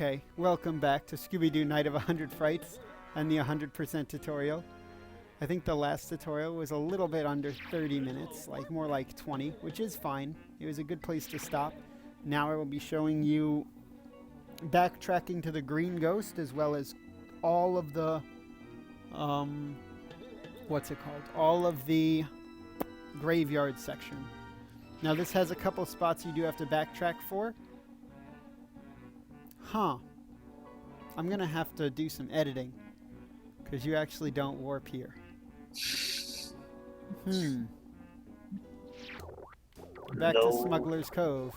Okay, welcome back to Scooby-Doo Night of 100 Frights and the 100% tutorial. I think the last tutorial was a little bit under 30 minutes, like more like 20, which is fine. It was a good place to stop. Now I will be showing you backtracking to the green ghost as well as all of the, what's it called? All of the graveyard section. Now this has a couple spots you do have to backtrack for. Huh. I'm gonna have to do some editing because you actually don't warp here. Back to Smuggler's Cove.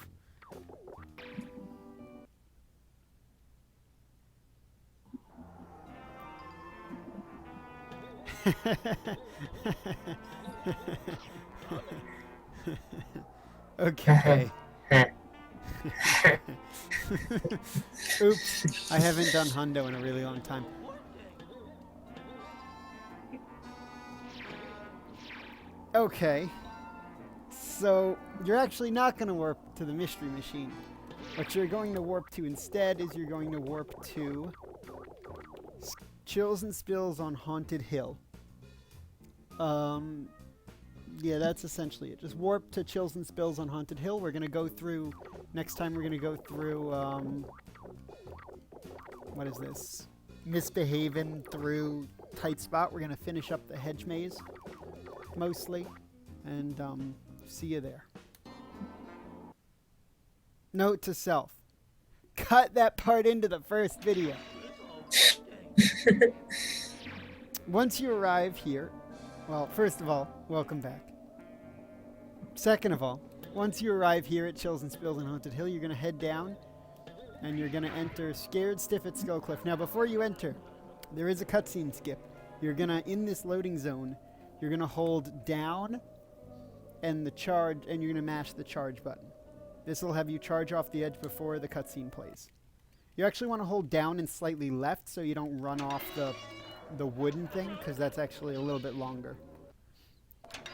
Okay. Oops, I haven't done Hundo in a really long time. Okay, so you're actually not going to warp to the Mystery Machine. What you're going to warp to instead is you're going to warp to Chills and Spills on Haunted Hill. Yeah, that's essentially it. Just warp to Chills and Spills on Haunted Hill. We're going to go through, next time we're going to go through, what is this? Misbehaving through Tight Spot. We're going to finish up the hedge maze, mostly, and see you there. Note to self. Cut that part into the first video. Once you arrive here, well, first of all, welcome back. Second of all, once you arrive here at Chills and Spills on Haunted Hill, you're going to head down and you're going to enter Scared Stiff at Skull Cliff. Now, before you enter, there is a cutscene skip. You're going to, in this loading zone, you're going to hold down and the charge, and you're going to mash the charge button. This will have you charge off the edge before the cutscene plays. You actually want to hold down and slightly left so you don't run off the wooden thing, because that's actually a little bit longer.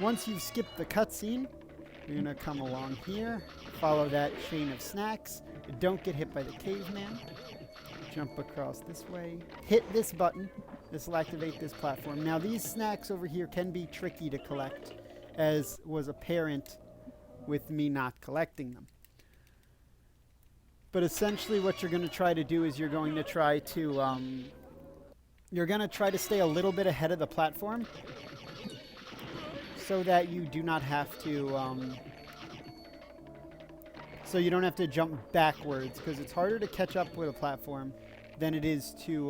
Once you've skipped the cutscene, you're going to come along here, follow that chain of snacks. Don't get hit by the caveman. Jump across this way. Hit this button. This will activate this platform. Now these snacks over here can be tricky to collect, as was apparent with me not collecting them. But essentially what you're going to try to do is you're going to try to stay a little bit ahead of the platform so that you do not have to, so you don't have to jump backwards, because it's harder to catch up with a platform than it is to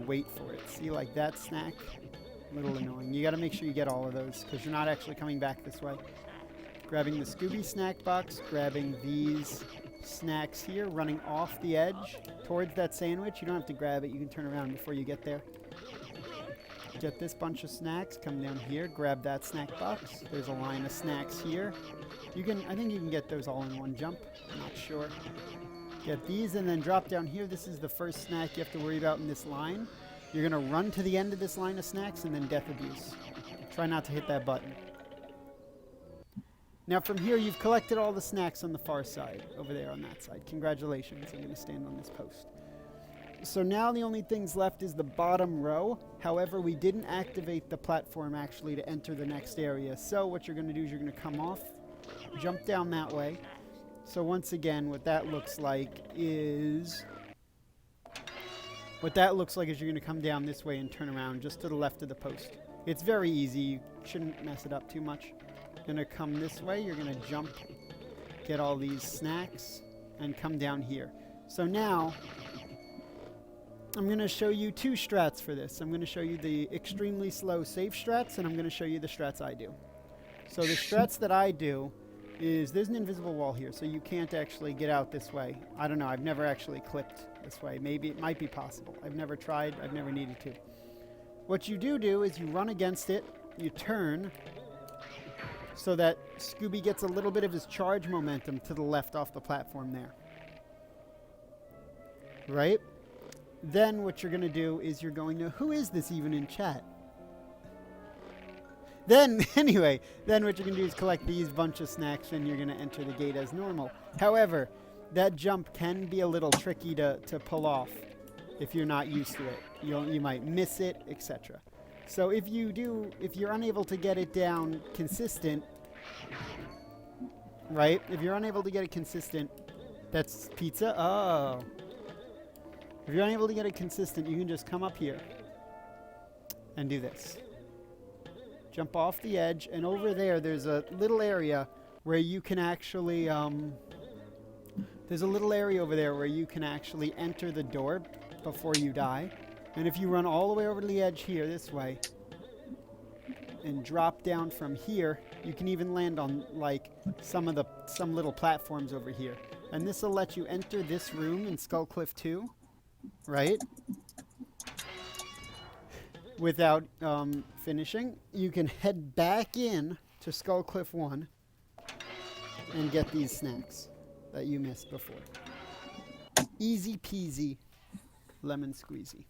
wait for it. See, like that snack? A little annoying. You got to make sure you get all of those, because you're not actually coming back this way. Grabbing the Scooby snack box, grabbing these snacks here, running off the edge towards that sandwich. You don't have to grab it. You can turn around before you get there. Get this bunch of snacks, come down here, grab that snack box. There's a line of snacks here. I think you can get those all in one jump. I'm not sure. Get these and then drop down here. This is the first snack you have to worry about in this line. You're going to run to the end of this line of snacks and then Death Abuse. Try not to hit that button. Now from here, you've collected all the snacks on the far side, over there on that side. Congratulations, I'm going to stand on this post. So now the only things left is the bottom row. However, we didn't activate the platform actually to enter the next area. So what you're going to do is you're going to come off, jump down that way. So once again, what that looks like is you're going to come down this way and turn around just to the left of the post. It's very easy. You shouldn't mess it up too much. Going to come this way. You're going to jump, get all these snacks, and come down here. So now I'm going to show you two strats for this. I'm going to show you the extremely slow safe strats, and I'm going to show you the strats I do. So the strats that I do is there's an invisible wall here, so you can't actually get out this way. I don't know. I've never actually clipped this way. Maybe it might be possible. I've never tried. I've never needed to. What you do is you run against it, you turn, so that Scooby gets a little bit of his charge momentum to the left off the platform there. Right? Then what you're going to do is you're going to... Who is this even in chat? Then what you're going to do is collect these bunch of snacks and you're going to enter the gate as normal. However, that jump can be a little tricky to pull off if you're not used to it. You might miss it, etc. So if you're unable to get it down consistent, right? If you're unable to get it consistent, that's pizza. Oh. If you're unable to get it consistent, you can just come up here and do this. Jump off the edge, and over there's a little area where you can actually, there's a little area over there where you can actually enter the door before you die. And if you run all the way over to the edge here, this way, and drop down from here, you can even land on, like, some little platforms over here. And this will let you enter this room in Skull Cliff 2, right? Without finishing. You can head back in to Skull Cliff 1 and get these snacks that you missed before. Easy peasy, lemon squeezy.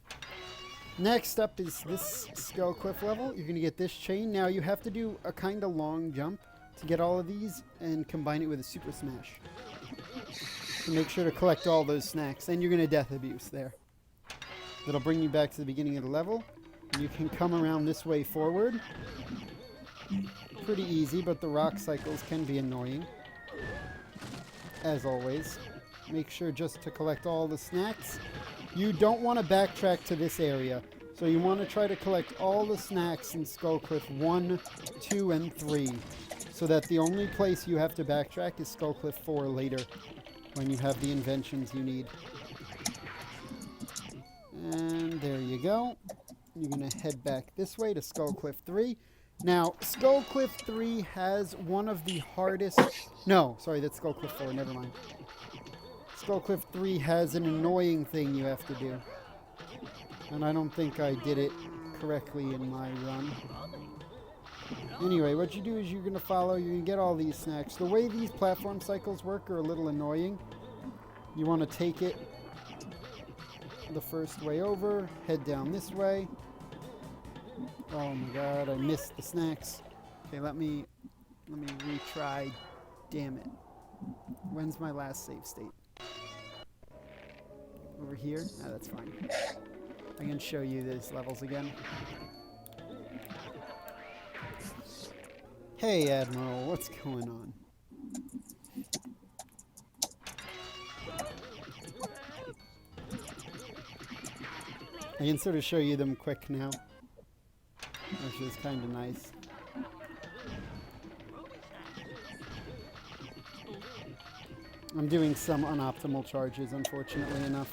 Next up is this Skull Cliff level. You're going to get this chain. Now you have to do a kind of long jump to get all of these and combine it with a super smash. So make sure to collect all those snacks. And you're going to death abuse there. That'll bring you back to the beginning of the level. You can come around this way forward. Pretty easy, but the rock cycles can be annoying. As always. Make sure just to collect all the snacks. You don't want to backtrack to this area. So you want to try to collect all the snacks in Skull Cliff 1, 2, and 3. So that the only place you have to backtrack is Skull Cliff 4 later. When you have the inventions you need. And there you go. You're going to head back this way to Skull Cliff 3. Now, Skull Cliff 3 has one of the hardest... No, sorry, that's Skull Cliff 4. Never mind. Skull Cliff 3 has an annoying thing you have to do. And I don't think I did it correctly in my run. Anyway, what you do is you're going to follow... You're going to get all these snacks. The way these platform cycles work are a little annoying. You want to take it the first way over. Head down this way. Oh my god, I missed the snacks. Okay, let me retry. Damn it. When's my last save state? Over here? Ah, that's fine. I can show you these levels again. Hey, Admiral, what's going on? I can sort of show you them quick now. Which is kind of nice. I'm doing some unoptimal charges, unfortunately enough.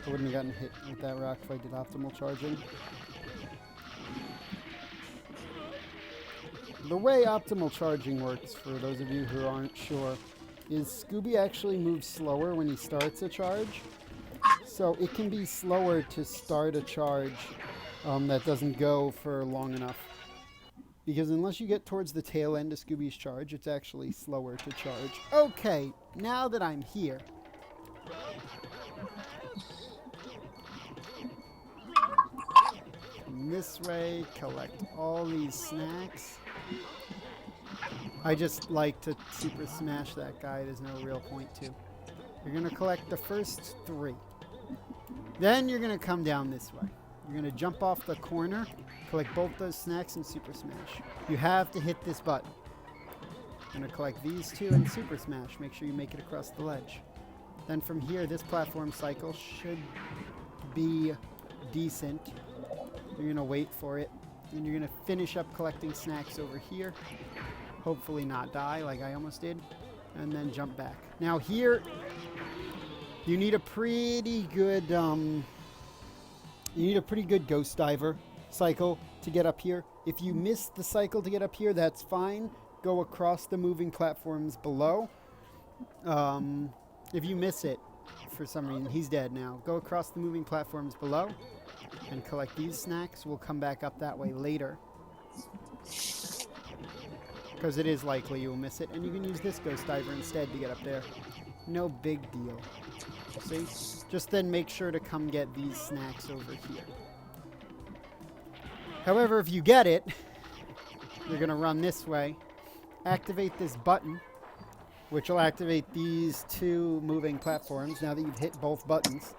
I wouldn't have gotten hit with that rock if I did optimal charging. The way optimal charging works, for those of you who aren't sure, is Scooby actually moves slower when he starts a charge. So it can be slower to start a charge that doesn't go for long enough. Because unless you get towards the tail end of Scooby's charge, it's actually slower to charge. Okay, now that I'm here. Come this way, collect all these snacks. I just like to super smash that guy, there's no real point to. You're going to collect the first 3. Then you're going to come down this way. You're going to jump off the corner, collect both those snacks, and super smash. You have to hit this button. You're going to collect these 2 and super smash. Make sure you make it across the ledge. Then from here, this platform cycle should be decent. You're going to wait for it. And you're going to finish up collecting snacks over here. Hopefully not die like I almost did. And then jump back. Now here, you need a pretty good... You need a pretty good ghost diver cycle to get up here. If you miss the cycle to get up here, that's fine. Go across the moving platforms below. If you miss it, for some reason, he's dead now. Go across the moving platforms below and collect these snacks. We'll come back up that way later. Because it is likely you'll miss it. And you can use this ghost diver instead to get up there. No big deal. See? Just then make sure to come get these snacks over here. However, if you get it, you're going to run this way, activate this button, which will activate these two moving platforms now that you've hit both buttons.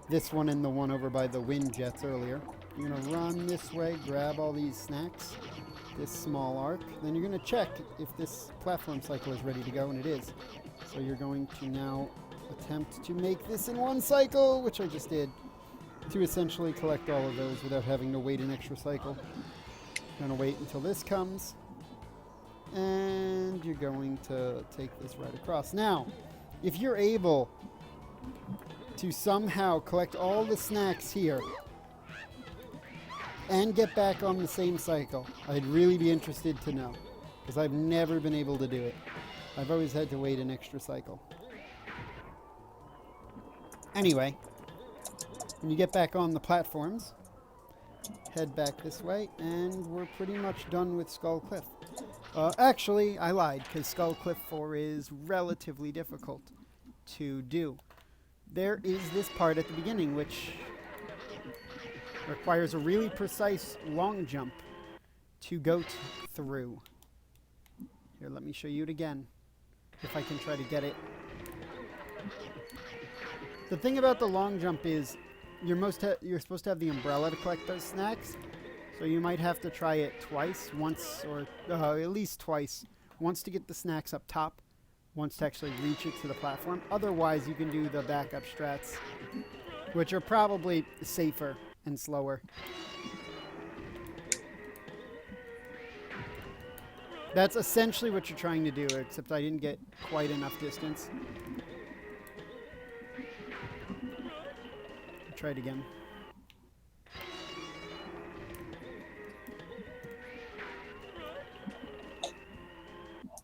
This one and the one over by the wind jets earlier. You're going to run this way, grab all these snacks, this small arc. Then you're going to check if this platform cycle is ready to go, and it is. So you're going to now attempt to make this in one cycle, which I just did, to essentially collect all of those without having to wait an extra cycle. You're going to wait until this comes, and you're going to take this right across. Now, if you're able to somehow collect all the snacks here and get back on the same cycle, I'd really be interested to know, because I've never been able to do it. I've always had to wait an extra cycle. Anyway, when you get back on the platforms, head back this way, and we're pretty much done with Skull Cliff. Actually, I lied, because Skull Cliff 4 is relatively difficult to do. There is this part at the beginning, which requires a really precise long jump to go through. Here, let me show you it again, if I can try to get it. The thing about the long jump is you're supposed to have the umbrella to collect those snacks, so you might have to try it twice, once or at least twice. Once to get the snacks up top, once to actually reach it to the platform. Otherwise, you can do the backup strats, which are probably safer and slower. That's essentially what you're trying to do, except I didn't get quite enough distance. Try it again.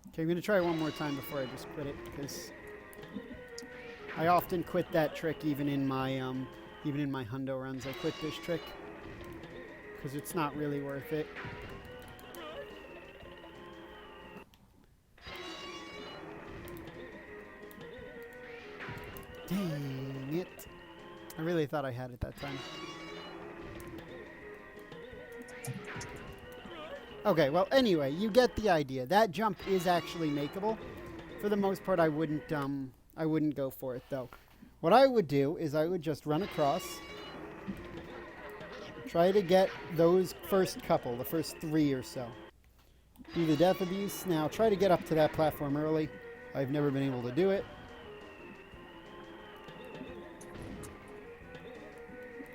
Okay, I'm going to try it one more time before I just quit it, because I often quit that trick even in my hundo runs. I quit this trick because it's not really worth it. Dang it. I really thought I had it that time. Okay, well, anyway, you get the idea. That jump is actually makeable. For the most part, I wouldn't go for it, though. What I would do is I would just run across, try to get those first couple, the first 3 or so. Do the death abuse. Now, try to get up to that platform early. I've never been able to do it.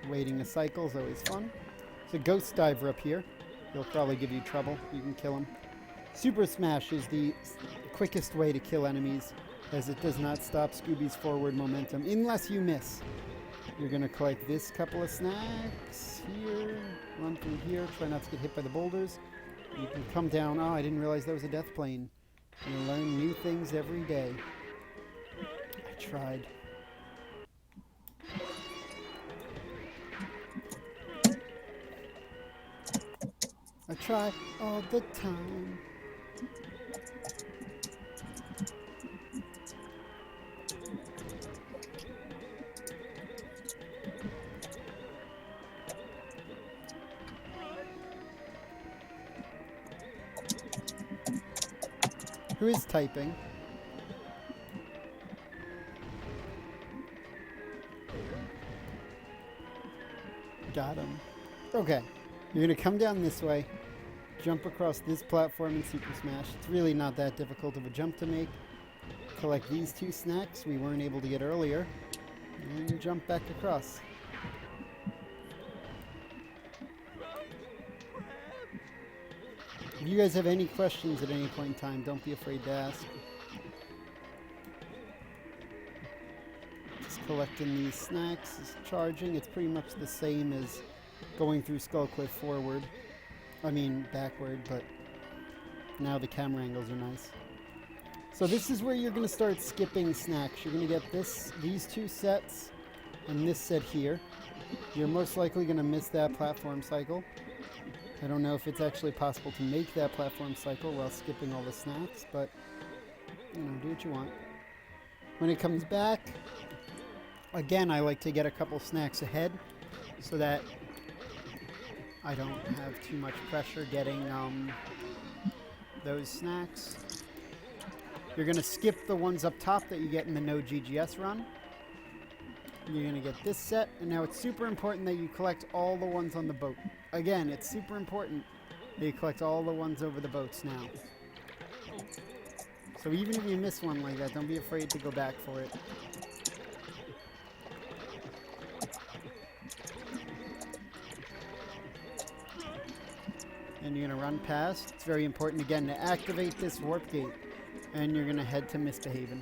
Waiting a cycle is always fun. There's a ghost diver up here. He'll probably give you trouble. You can kill him. Super Smash is the quickest way to kill enemies, as it does not stop Scooby's forward momentum, unless you miss. You're going to collect this couple of snacks here, run through here, try not to get hit by the boulders. You can come down. Oh, I didn't realize there was a death plane. You learn new things every day. I tried. I try all the time. Who is typing? Got him. Okay. You're going to come down this way, jump across this platform in Super Smash. It's really not that difficult of a jump to make. Collect these 2 snacks we weren't able to get earlier, and jump back across. If you guys have any questions at any point in time, don't be afraid to ask. Just collecting these snacks is charging. It's pretty much the same as going through Skull Cliff forward. I mean backward, but now the camera angles are nice. So this is where you're going to start skipping snacks. You're going to get these 2 sets and this set here. You're most likely going to miss that platform cycle. I don't know if it's actually possible to make that platform cycle while skipping all the snacks, but, you know, do what you want. When it comes back, again, I like to get a couple snacks ahead so that I don't have too much pressure getting those snacks. You're going to skip the ones up top that you get in the no GGS run. You're going to get this set, and now it's super important that you collect all the ones on the boat. Again, it's super important that you collect all the ones over the boats now. So even if you miss one like that, don't be afraid to go back for it. And you're going to run past. It's very important, again, to activate this warp gate. And you're going to head to Misbehavin'.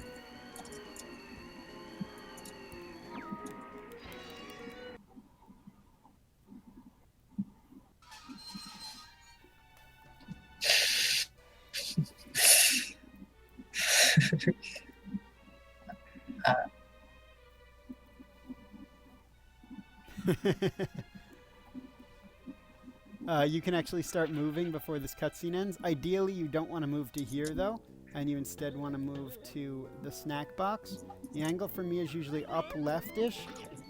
You can actually start moving before this cutscene ends. Ideally, you don't want to move to here, though, and you instead want to move to the snack box. The angle for me is usually up left-ish,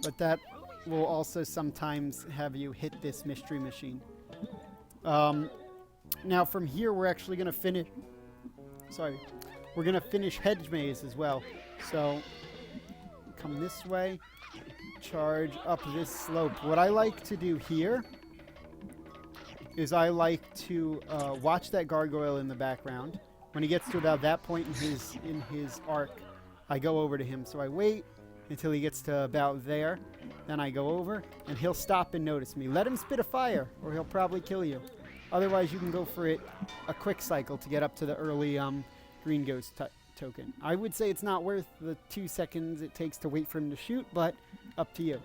but that will also sometimes have you hit this mystery machine. Now, from here, we're actually going to finish... Sorry. We're going to finish Hedge Maze as well. So, come this way, charge up this slope. What I like to do here is I like to watch that gargoyle in the background. When he gets to about that point in his arc, I go over to him. So I wait until he gets to about there. Then I go over, and he'll stop and notice me. Let him spit a fire, or he'll probably kill you. Otherwise, you can go for it a quick cycle to get up to the early green ghost token. I would say it's not worth the 2 seconds it takes to wait for him to shoot, but up to you.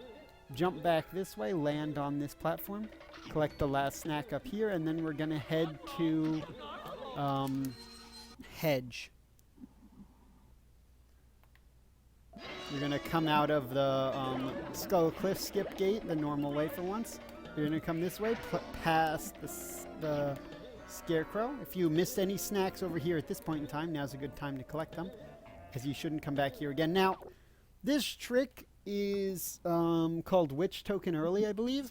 Jump back this way, land on this platform, collect the last snack up here, and then we're going to head to Hedge. You're going to come out of the Skull Cliff skip gate the normal way for once. You're going to come this way, past the Scarecrow. If you missed any snacks over here at this point in time, now's a good time to collect them, because you shouldn't come back here again. Now, this trick is called Witch Token Early, I believe.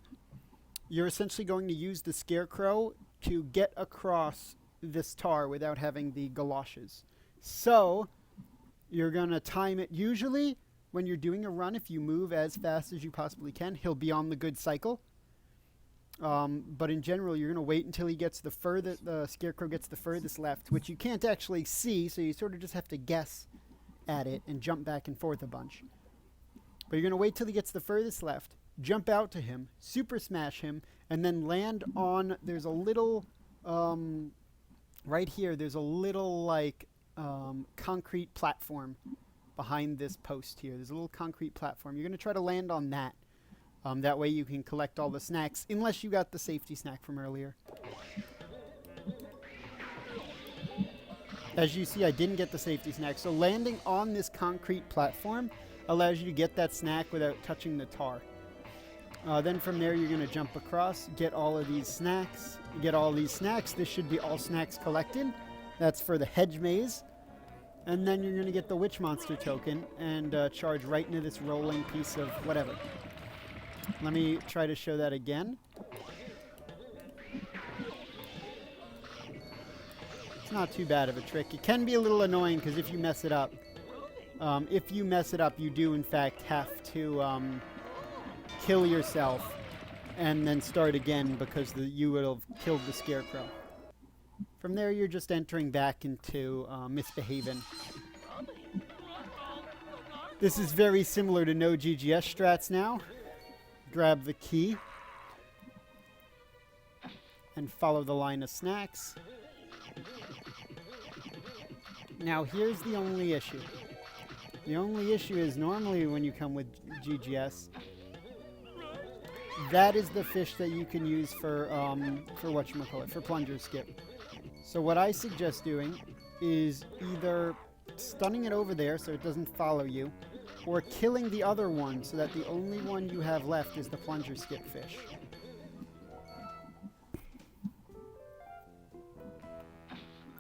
You're essentially going to use the Scarecrow to get across this tar without having the galoshes. So, you're going to time it. Usually, when you're doing a run, if you move as fast as you possibly can, he'll be on the good cycle. But in general, you're going to wait until he gets the Scarecrow gets the furthest left, which you can't actually see, so you sort of just have to guess at it and jump back and forth a bunch. But you're going to wait till he gets the furthest left, jump out to him, super smash him, and then land on, there's a little, right here, there's a little, like, concrete platform behind this post here. There's a little concrete platform. You're going to try to land on that. That way you can collect all the snacks, unless you got the safety snack from earlier. As you see, I didn't get the safety snack, so landing on this concrete platform allows you to get that snack without touching the tar. Then from there, you're going to jump across, get all of these snacks. Get all these snacks. This should be all snacks collected. That's for the Hedge Maze. And then you're going to get the Witch Monster token and charge right into this rolling piece of whatever. Let me try to show that again. It's not too bad of a trick. It can be a little annoying because if you mess it up, you do in fact have to kill yourself and then start again because you would have killed the Scarecrow. From there, you're just entering back into Misbehavin'. This is very similar to no GGS strats now. Grab the key and follow the line of snacks. Now here's the only issue. The only issue is normally when you come with GGS, that is the fish that you can use for whatchamacallit, for plunger skip. So what I suggest doing is either stunning it over there so it doesn't follow you, or killing the other one so that the only one you have left is the plunger skip fish.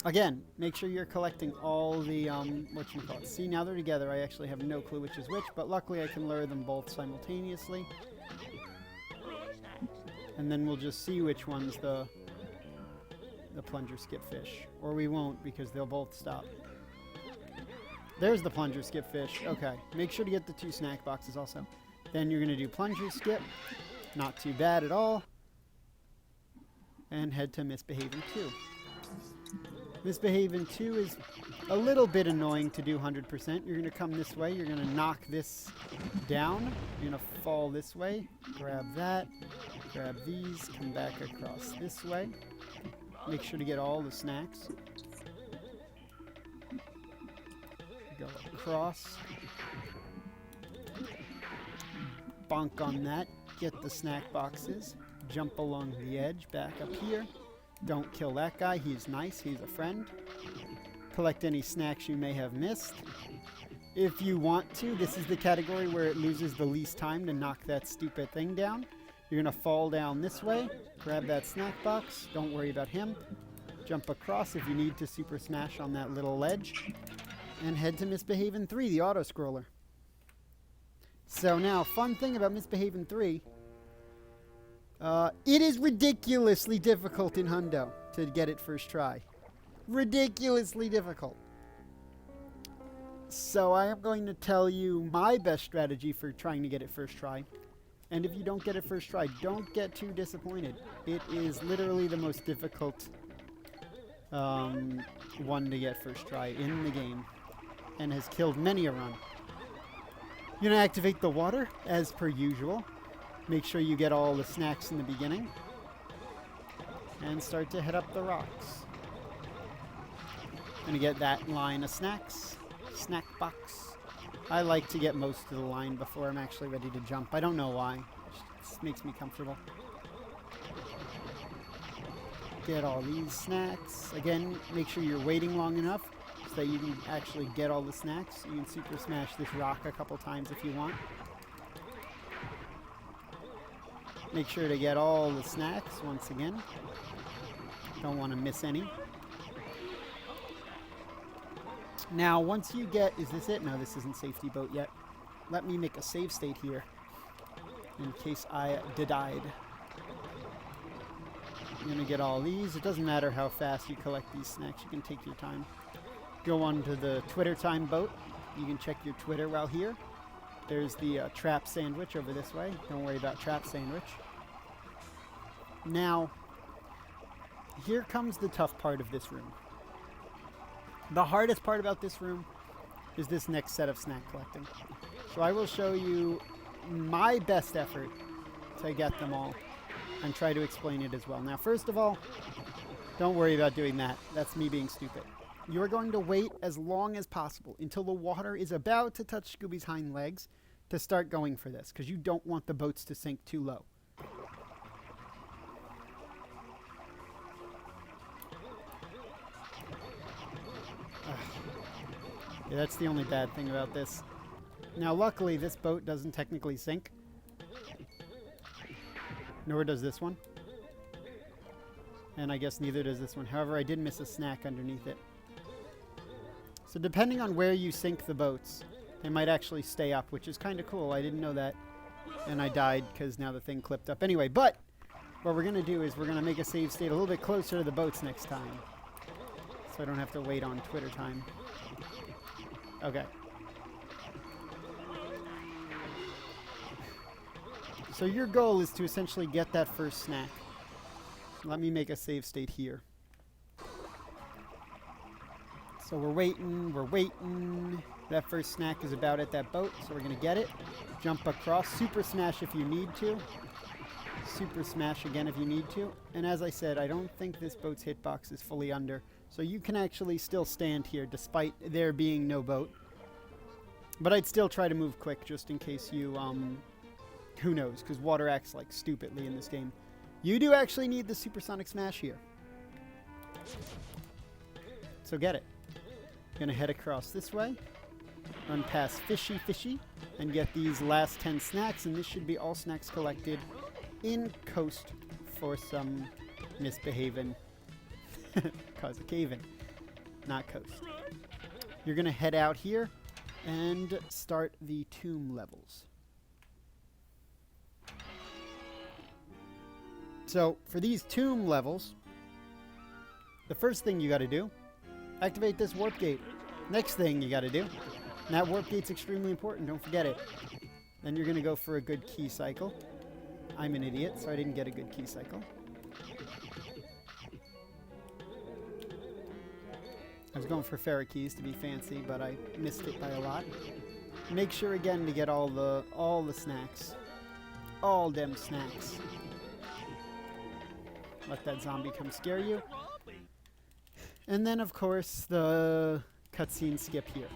Again, make sure you're collecting all the, whatchamacallit. See, now they're together. I actually have no clue which is which, but luckily I can lure them both simultaneously. And then we'll just see which one's the plunger skip fish. Or we won't, because they'll both stop. There's the plunger skip fish. Okay. Make sure to get the 2 snack boxes also. Then you're going to do plunger skip. Not too bad at all. And head to Misbehaving 2. Misbehaving 2 is a little bit annoying to do 100%. You're going to come this way. You're going to knock this down. You're going to fall this way. Grab that. Grab these. Come back across this way. Make sure to get all the snacks. Go across. Bonk on that. Get the snack boxes. Jump along the edge. Back up here. Don't kill that guy. He's nice. He's a friend. Collect any snacks you may have missed. If you want to, this is the category where it loses the least time to knock that stupid thing down. You're going to fall down this way. Grab that snack box. Don't worry about him. Jump across if you need to super smash on that little ledge. And head to Misbehaving 3, the auto-scroller. So now, fun thing about Misbehaving 3... it is ridiculously difficult in Hundo to get it first try. Ridiculously difficult. So I am going to tell you my best strategy for trying to get it first try. And if you don't get it first try, don't get too disappointed. It is literally the most difficult one to get first try in the game. And has killed many a run. You're going to activate the water, as per usual. Make sure you get all the snacks in the beginning. And start to head up the rocks. Gonna get that line of snacks. Snack box. I like to get most of the line before I'm actually ready to jump. I don't know why. It just makes me comfortable. Get all these snacks. Again, make sure you're waiting long enough so that you can actually get all the snacks. You can super smash this rock a couple times if you want. Make sure to get all the snacks once again. Don't want to miss any. Now, once you get... Is this it? No, this isn't safety boat yet. Let me make a save state here. In case I died. I'm going to get all these. It doesn't matter how fast you collect these snacks. You can take your time. Go on to the Twitter time boat. You can check your Twitter while here. There's the trap sandwich over this way. Don't worry about trap sandwich. Now, here comes the tough part of this room. The hardest part about this room is this next set of snack collecting. So I will show you my best effort to get them all and try to explain it as well. Now, first of all, don't worry about doing that. That's me being stupid. You're going to wait as long as possible until the water is about to touch Scooby's hind legs to start going for this, because you don't want the boats to sink too low. Yeah, that's the only bad thing about this. Now, luckily, this boat doesn't technically sink. Nor does this one. And I guess neither does this one. However, I did miss a snack underneath it. So depending on where you sink the boats, they might actually stay up, which is kind of cool. I didn't know that. And I died because now the thing clipped up. Anyway, but what we're going to do is we're going to make a save state a little bit closer to the boats next time. So I don't have to wait on Twitter time. Okay. So your goal is to essentially get that first snack. Let me make a save state here. So we're waiting, we're waiting. That first snack is about at that boat, so we're going to get it. Jump across, super smash if you need to. Super smash again if you need to. And as I said, I don't think this boat's hitbox is fully under. So you can actually still stand here despite there being no boat. But I'd still try to move quick just in case you, who knows, because water acts like stupidly in this game. You do actually need the supersonic smash here. So get it. Gonna head across this way. Run past Fishy Fishy. And get these last 10 snacks. And this should be all snacks collected in Coast for some misbehaving. Cause a cave-in. Not Coast. You're gonna head out here and start the tomb levels. So, for these tomb levels, the first thing you gotta do, activate this warp gate. Next thing you got to do. And that warp gate's extremely important. Don't forget it. Then you're going to go for a good key cycle. I'm an idiot, so I didn't get a good key cycle. I was going for Farah keys to be fancy, but I missed it by a lot. Make sure again to get all the snacks. All them snacks. Let that zombie come scare you. And then of course the cutscene skip here.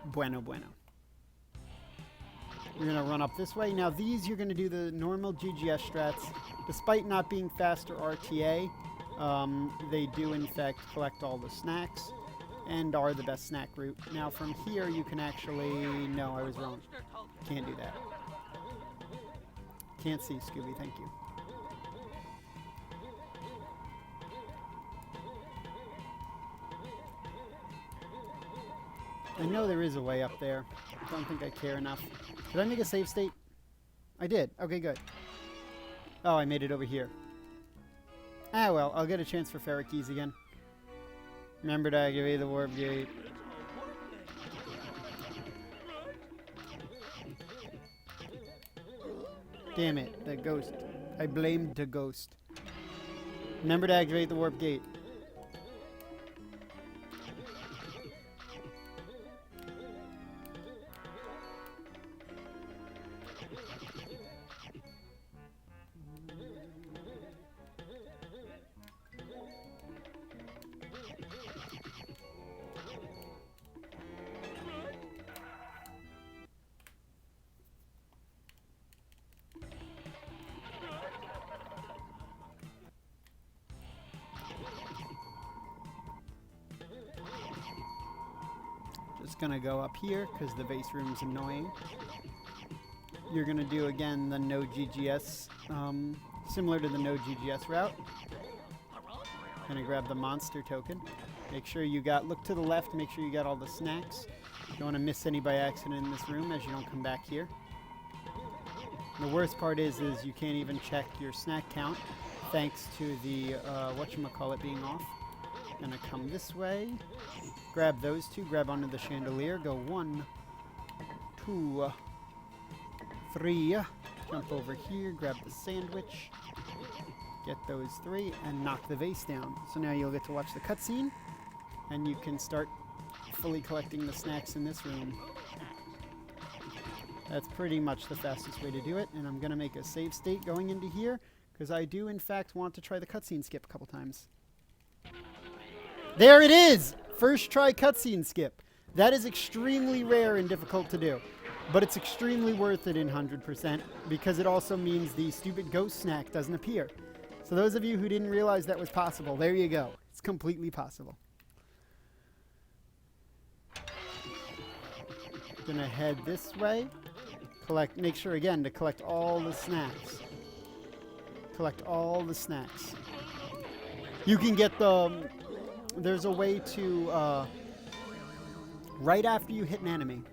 Bueno, bueno. You're gonna run up this way. Now these you're gonna do the normal GGS strats. Despite not being fast or RTA, they do in fact collect all the snacks and are the best snack route. Now from here you can actually... No, I was wrong. Can't do that. Can't see, Scooby, thank you. I know there is a way up there. I don't think I care enough. Did I make a save state? I did. Okay, good. Oh, I made it over here. Ah, well, I'll get a chance for Farah keys again. Remember to activate the warp gate. Damn it, the ghost. I blamed the ghost. Remember to activate the warp gate. Just gonna go up here because the base room's annoying. You're gonna do again the no GGS, similar to the no GGS route. Gonna grab the monster token. Make sure you got, look to the left, make sure you got all the snacks. Don't want to miss any by accident in this room as you don't come back here. And the worst part is you can't even check your snack count thanks to the whatchamacallit being off. Gonna come this way. Grab those two, grab onto the chandelier, go 1, 2, 3, jump over here, grab the sandwich, get those 3, and knock the vase down. So now you'll get to watch the cutscene, and you can start fully collecting the snacks in this room. That's pretty much the fastest way to do it, and I'm going to make a save state going into here, because I do in fact want to try the cutscene skip a couple times. There it is! First try cutscene skip. That is extremely rare and difficult to do. But it's extremely worth it in 100% because it also means the stupid ghost snack doesn't appear. So those of you who didn't realize that was possible, there you go. It's completely possible. Gonna head this way. Make sure again to collect all the snacks. Collect all the snacks. You can get the... There's a way to, right after you hit an enemy,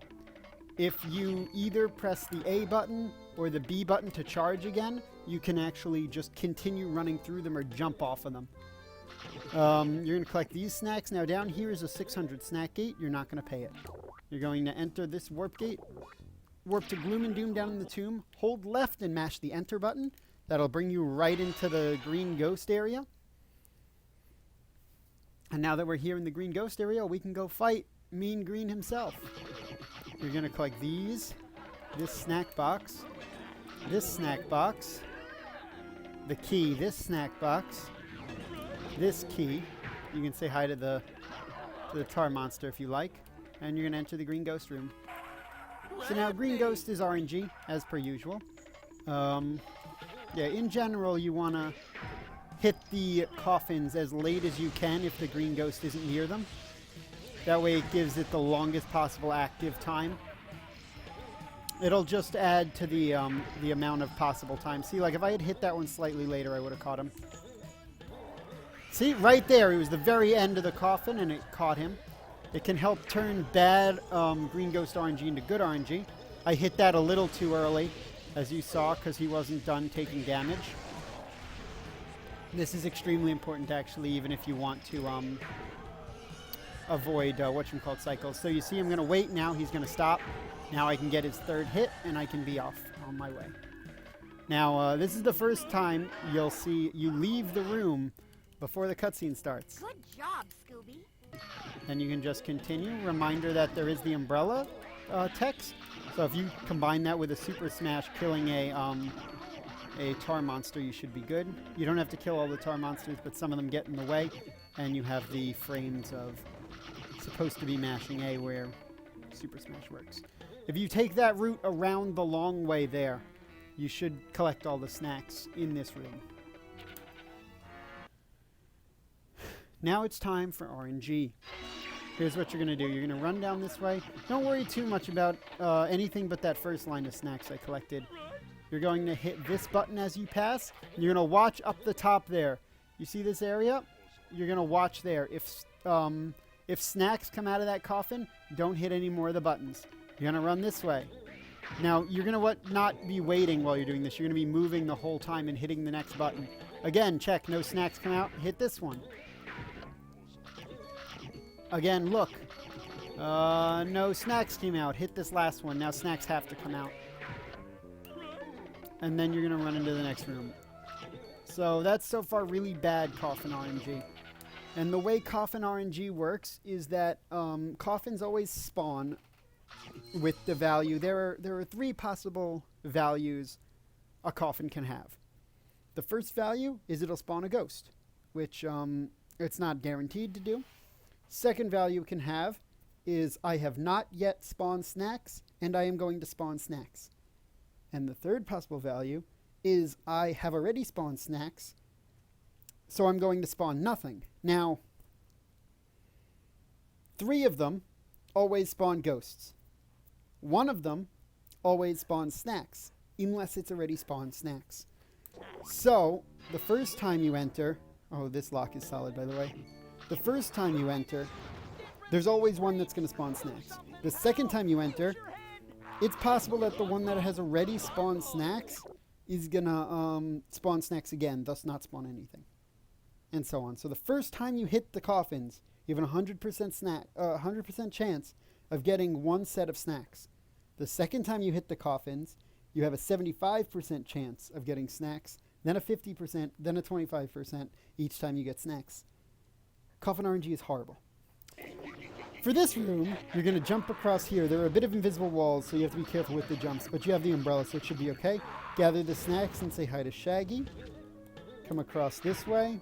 if you either press the A button or the B button to charge again, you can actually just continue running through them or jump off of them. You're going to collect these snacks. Now down here is a 600 snack gate. You're not going to pay it. You're going to enter this warp gate, warp to Gloom and Doom down in the tomb, hold left and mash the enter button. That'll bring you right into the green ghost area. And now that we're here in the green ghost area, we can go fight Mean Green himself. You're going to collect these, this snack box, the key, this snack box, this key. You can say hi to the tar monster if you like. And you're going to enter the green ghost room. So now green ghost is RNG, as per usual. Yeah, in general, you want to hit the coffins as late as you can if the green ghost isn't near them. That way it gives it the longest possible active time. It'll just add to the amount of possible time. See, like if I had hit that one slightly later, I would have caught him. See, right there, it was the very end of the coffin and it caught him. It can help turn bad green ghost RNG into good RNG. I hit that a little too early, as you saw, because he wasn't done taking damage. This is extremely important, actually, even if you want to avoid whatchamacallit cycles. So you see I'm going to wait now. He's going to stop. Now I can get his third hit, and I can be off on my way. Now, this is the first time you'll see you leave the room before the cutscene starts. Good job, Scooby. Then you can just continue. Reminder that there is the umbrella text. So if you combine that with a Super Smash killing a tar monster, you should be good. You don't have to kill all the tar monsters, but some of them get in the way. And you have the frames of supposed to be mashing A where Super Smash works. If you take that route around the long way there, you should collect all the snacks in this room. Now it's time for RNG. Here's what you're going to do. You're going to run down this way. Don't worry too much about anything but that first line of snacks I collected. You're going to hit this button as you pass. And you're going to watch up the top there. You see this area? You're going to watch there. If snacks come out of that coffin, don't hit any more of the buttons. You're going to run this way. Now, you're going to not be waiting while you're doing this. You're going to be moving the whole time and hitting the next button. Again, check. No snacks come out. Hit this one. Again, look. No snacks came out. Hit this last one. Now snacks have to come out. And then you're going to run into the next room. So that's so far really bad coffin RNG. And the way coffin RNG works is that coffins always spawn with the value. There are 3 possible values a coffin can have. The first value is it'll spawn a ghost, which it's not guaranteed to do. Second value it can have is I have not yet spawned snacks, and I am going to spawn snacks. And the third possible value is I have already spawned snacks, so I'm going to spawn nothing. Now, 3 of them always spawn ghosts. 1 of them always spawns snacks, unless it's already spawned snacks. So, the first time you enter... Oh, this lock is solid, by the way. The first time you enter, there's always one that's going to spawn snacks. The second time you enter, it's possible that the one that has already spawned snacks is going to spawn snacks again, thus not spawn anything. And so on. So the first time you hit the coffins, you have a 100% chance of getting 1 set of snacks. The second time you hit the coffins, you have a 75% chance of getting snacks, then a 50%, then a 25% each time you get snacks. Coffin RNG is horrible. For this room, you're going to jump across here. There are a bit of invisible walls, so you have to be careful with the jumps, but you have the umbrella, so it should be okay. Gather the snacks and say hi to Shaggy. Come across this way.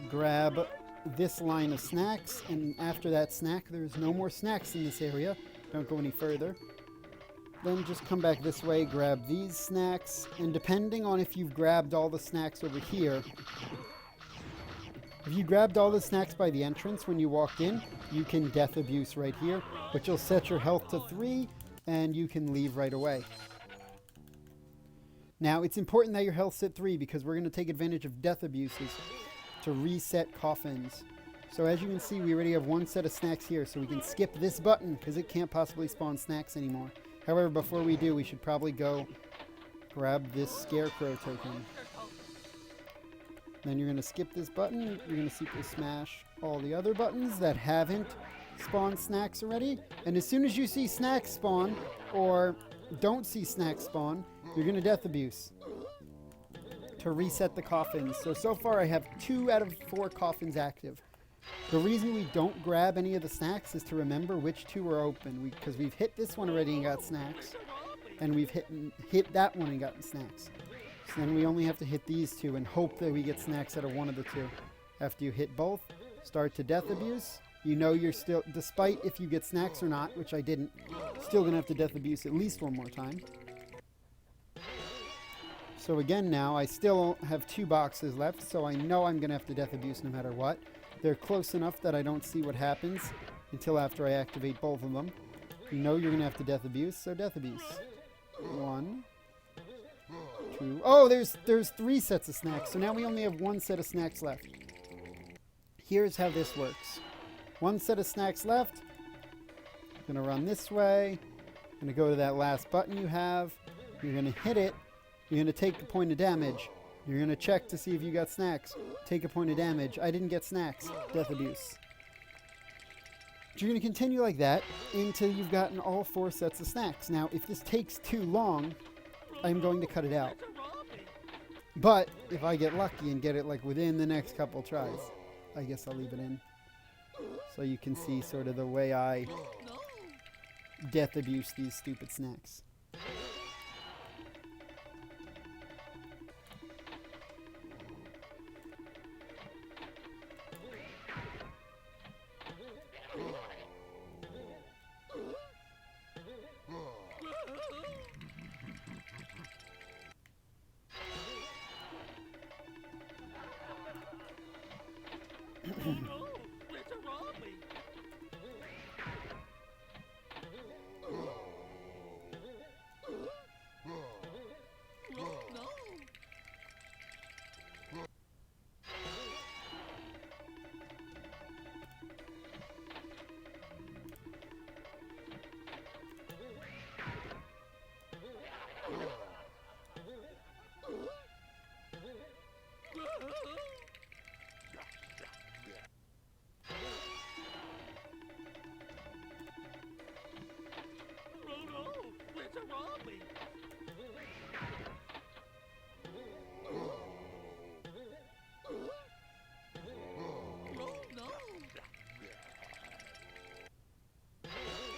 Grab this line of snacks, and after that snack, there's no more snacks in this area. Don't go any further. Then just come back this way, grab these snacks, and depending on if you've grabbed all the snacks over here, if you grabbed all the snacks by the entrance when you walked in, you can death abuse right here, which will set your health to 3, and you can leave right away. Now, it's important that your health's at 3 because we're going to take advantage of death abuses to reset coffins. So as you can see, we already have 1 set of snacks here, so we can skip this button because it can't possibly spawn snacks anymore. However, before we do, we should probably go grab this scarecrow token. Then you're going to skip this button. You're going to Super Smash all the other buttons that haven't spawned snacks already. And as soon as you see snacks spawn, or don't see snacks spawn, you're going to death abuse to reset the coffins. So far I have 2 out of 4 coffins active. The reason we don't grab any of the snacks is to remember which 2 are open. Because we've hit this one already and got snacks. And we've hit that one and gotten snacks. So then we only have to hit these 2 and hope that we get snacks out of one of the 2. After you hit both, start to death abuse. You know you're still, despite if you get snacks or not, which I didn't, still going to have to death abuse at least 1 more time. So again now, I still have 2 boxes left, so I know I'm going to have to death abuse no matter what. They're close enough that I don't see what happens until after I activate both of them. You know you're going to have to death abuse, so death abuse. 1, 2. Oh, there's 3 sets of snacks, so now we only have 1 set of snacks left. Here's how this works. 1 set of snacks left. I'm going to run this way. I'm going to go to that last button you have. You're going to hit it. You're going to take a point of damage. You're going to check to see if you got snacks. Take a point of damage. I didn't get snacks. Death abuse. You're going to continue like that until you've gotten all 4 sets of snacks. Now, if this takes too long, I'm going to cut it out. But if I get lucky and get it like within the next couple tries, I guess I'll leave it in. So you can see sort of the way I death abuse these stupid snacks.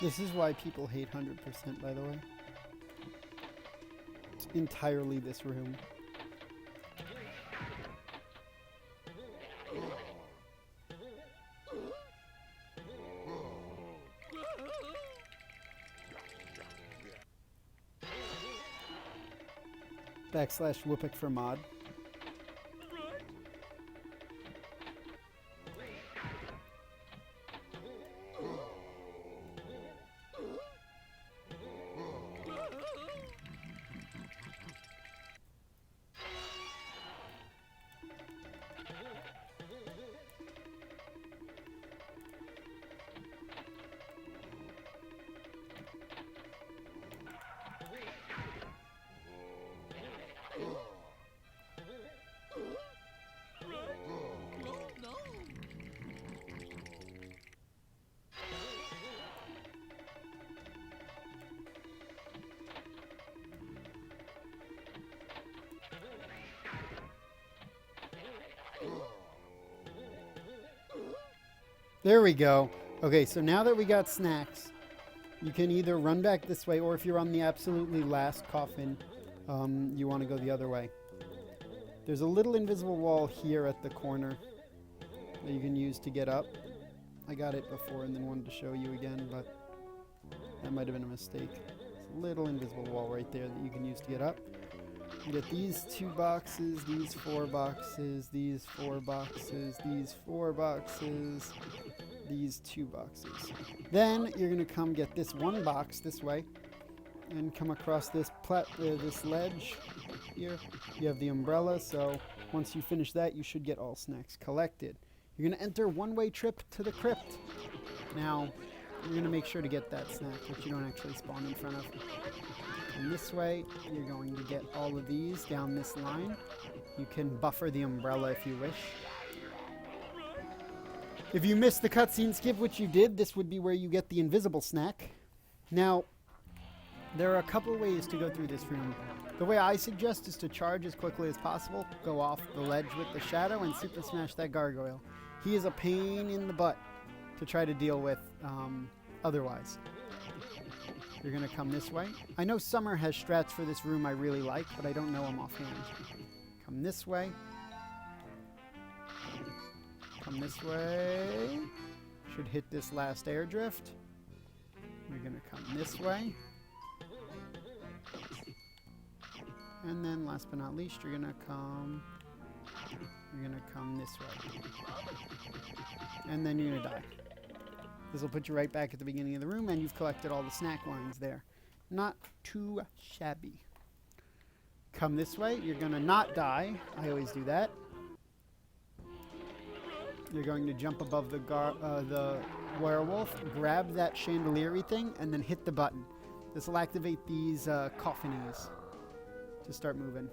This is why people hate 100%, by the way. It's entirely this room. / Whoopik for mod. There we go. Okay, so now that we got snacks, you can either run back this way, or if you're on the absolutely last coffin, you want to go the other way. There's a little invisible wall here at the corner that you can use to get up. I got it before and then wanted to show you again, but that might have been a mistake. There's a little invisible wall right there that you can use to get up. You get these 2 boxes, these 4 boxes, these 4 boxes, these 4 boxes, these 2 boxes. Then you're going to come get this 1 box this way and come across this this ledge here. You have the umbrella, so once you finish that, you should get all snacks collected. You're going to enter one-way trip to the crypt. Now, you're going to make sure to get that snack, which you don't actually spawn in front of. And this way, you're going to get all of these down this line. You can buffer the umbrella if you wish. If you missed the cutscene skip, which you did, this would be where you get the invisible snack. Now, there are a couple of ways to go through this room. The way I suggest is to charge as quickly as possible, go off the ledge with the shadow, and super smash that gargoyle. He is a pain in the butt to try to deal with otherwise. You're going to come this way. I know Summer has strats for this room I really like, but I don't know them offhand. Come this way. Come this way. Should hit this last air drift. You're going to come this way. And then last but not least, you're going to come this way. And then you're going to die. This will put you right back at the beginning of the room, and you've collected all the snack lines there. Not too shabby. Come this way. You're going to not die. I always do that. You're going to jump above the werewolf, grab that chandelier-y thing, and then hit the button. This will activate these coffinies to start moving.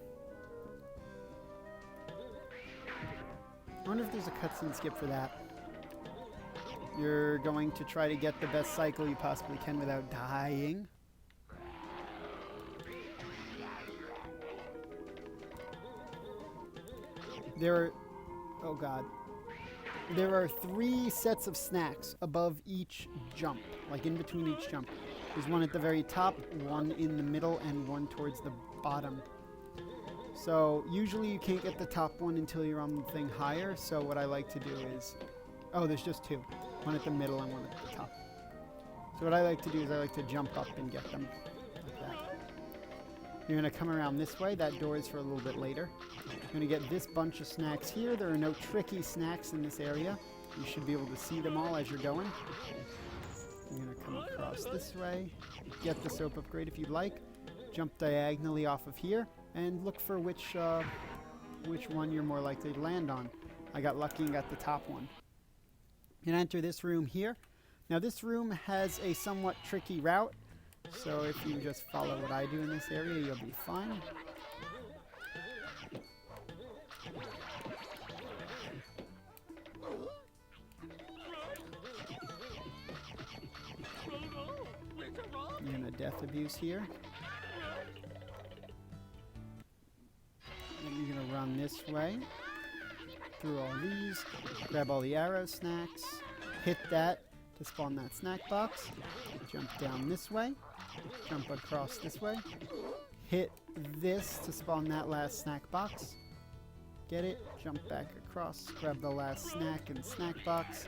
I wonder if there's a cutscene skip for that. You're going to try to get the best cycle you possibly can without dying. Oh god. There are 3 sets of snacks above each jump, like in between each jump. There's one at the very top, one in the middle, and one towards the bottom. So usually you can't get the top one until you're on the thing higher, so what I like to do is... Oh, there's just 2. One at the middle and one at the top. So what I like to do is I like to jump up and get them like that. You're going to come around this way. That door is for a little bit later. You're going to get this bunch of snacks here. There are no tricky snacks in this area. You should be able to see them all as you're going. You're going to come across this way. Get the soap upgrade if you'd like. Jump diagonally off of here. And look for which one you're more likely to land on. I got lucky and got the top one. You can enter this room here. Now this room has a somewhat tricky route. So if you just follow what I do in this area, you'll be fine. You're gonna death abuse here. And you're gonna run this way. Through all these. Grab all the arrow snacks. Hit that to spawn that snack box. Jump down this way. Jump across this way. Hit this to spawn that last snack box. Get it. Jump back across. Grab the last snack and snack box.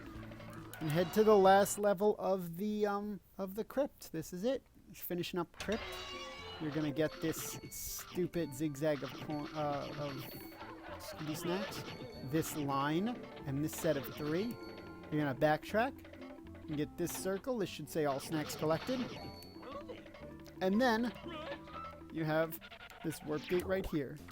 And head to the last level of the crypt. This is it. Finishing up crypt. You're gonna get this stupid zigzag of Scooby snacks. This line and this set of 3. You're gonna backtrack and get this circle. This should say all snacks collected. And then you have this warp gate right here